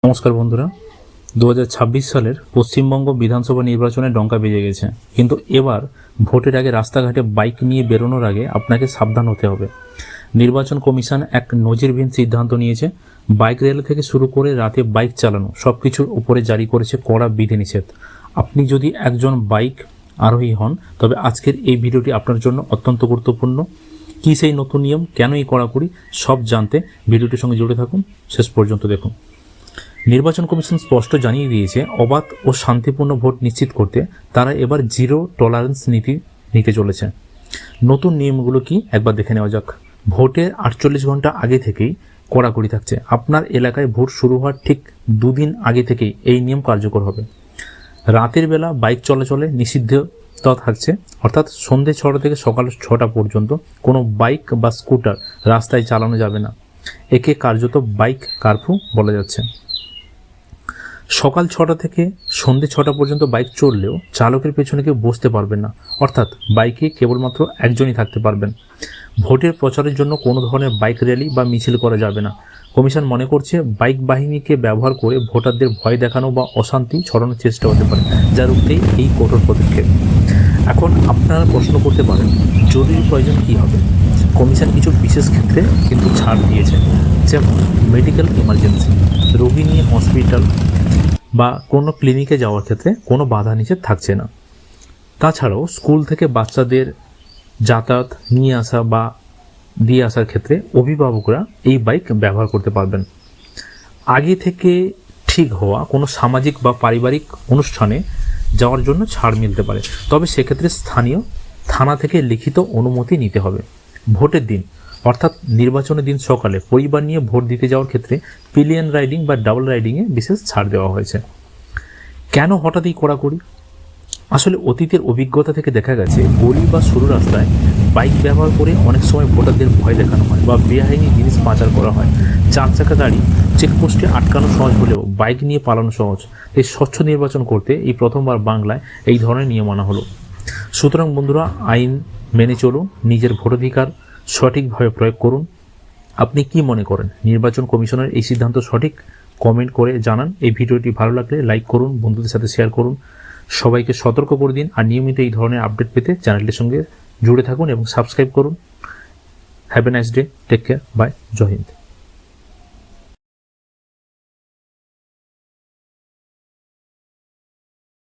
নমস্কার বন্ধুরা, 2026 সালের পশ্চিমবঙ্গ বিধানসভা নির্বাচনে ডঙ্কা বেজে গেছে। কিন্তু এবার ভোটের আগে রাস্তাঘাটে বাইক নিয়ে বেরোনোর আগে আপনাকে সাবধান হতে হবে। নির্বাচন কমিশন এক নজিরবিহীন সিদ্ধান্ত নিয়েছে। বাইক র্যালি থেকে শুরু করে রাতে বাইক চালানো সব কিছুর উপরে জারি করেছে কড়া বিধিনিষেধ। আপনি যদি একজন বাইক আরোহী হন, তবে আজকের এই ভিডিওটি আপনার জন্য অত্যন্ত গুরুত্বপূর্ণ। কী সেই নতুন নিয়ম, কেন এই কড়াকড়ি, সব জানতে ভিডিওটির সঙ্গে জুড়ে থাকুন, শেষ পর্যন্ত দেখুন। নির্বাচন কমিশন স্পষ্ট জানিয়ে দিয়েছে, অবাধ ও শান্তিপূর্ণ ভোট নিশ্চিত করতে তারা এবার জিরো টলারেন্স নীতি নিতে চলেছে। নতুন নিয়মগুলো কি একবার দেখে নেওয়া যাক। ভোটের 48 ঘন্টা আগে থেকেই কড়াকড়ি থাকছে। আপনার এলাকায় ভোট শুরু হওয়ার ঠিক দুদিন আগে থেকেই এই নিয়ম কার্যকর হবে। রাতের বেলা বাইক চলাচলে নিষিদ্ধতা থাকছে, অর্থাৎ সন্ধ্যে 6টা থেকে সকাল 6টা পর্যন্ত কোনো বাইক বা স্কুটার রাস্তায় চালানো যাবে না। একে কার্যত বাইক কারফিউ বলা যাচ্ছে। সকাল 6টা থেকে সন্ধ্যে 6টা পর্যন্ত বাইক চললেও চালকের পেছনে কেউ বসতে পারবেন না, অর্থাৎ বাইকে কেবলমাত্র একজনই থাকতে পারবেন। ভোটের প্রচারের জন্য কোনো ধরনের বাইক র্যালি বা মিছিল করা যাবে না। কমিশন মনে করছে বাইক বাহিনীকে ব্যবহার করে ভোটারদের ভয় দেখানো বা অশান্তি ছড়ানোর চেষ্টা হতে পারে, যা রুখতে এই কঠোর পদক্ষেপ। এখন আপনারা প্রশ্ন করতে পারেন, জরুরি প্রয়োজন কী হবে? কমিশন কিছু বিশেষ ক্ষেত্রে কিন্তু ছাড় দিয়েছে, যেমন মেডিকেল ইমার্জেন্সি, রোগী নিয়ে হসপিটাল বা কোনো ক্লিনিকে যাওয়ার ক্ষেত্রে কোনো বাধা নিষেধ থাকছে না। তাছাড়াও স্কুল থেকে বাচ্চাদের যাতায়াত নিয়ে আসা বা দিয়ে আসার ক্ষেত্রে অভিভাবকরা এই বাইক ব্যবহার করতে পারবেন। আগে থেকে ঠিক হওয়া কোনো সামাজিক বা পারিবারিক অনুষ্ঠানে যাওয়ার জন্য ছাড় মিলতে পারে, তবে সেক্ষেত্রে স্থানীয় থানা থেকে লিখিত অনুমতি নিতে হবে। ভোটের দিন অর্থাৎ নির্বাচনের দিন সকালে পরিবার নিয়ে ভোট দিতে যাওয়ার ক্ষেত্রে পিলিয়ন রাইডিং বা ডাবল রাইডিংয়ে বিশেষ ছাড় দেওয়া হয়েছে। কেন হঠাৎ এই কড়াকড়ি? আসলে অতীতের অভিজ্ঞতা থেকে দেখা গেছে, গলি বা সরু রাস্তায় বাইক ব্যবহার করে অনেক সময় ভোটারদের ভয় দেখানো হয় বা বেআইনি জিনিস পাচার করা হয়। 4 চাকা গাড়ি চেকপোস্টে আটকানো সহজ হলেও বাইক নিয়ে পালানো সহজ। এই স্বচ্ছ নির্বাচন করতে এই প্রথমবার বাংলায় এই ধরনের নিয়ম আনা হলো। সুতরাং বন্ধুরা, আইন মেনে চলুন, নিজের ভোটাধিকার সঠিকভাবে প্রয়োগ করুন। আপনি কি মনে করেন, নির্বাচন কমিশনের এই সিদ্ধান্ত সঠিক? কমেন্ট করে জানান। এই ভিডিওটি ভালো লাগলে লাইক করুন, বন্ধুদের সাথে শেয়ার করুন, সবাইকে সতর্ক করে দিন। আর নিয়মিত এই ধরনের আপডেট পেতে চ্যানেলটির সঙ্গে জুড়ে থাকুন এবং সাবস্ক্রাইব করুন। Have a nice day, take care, bye, জয় হিন্দ।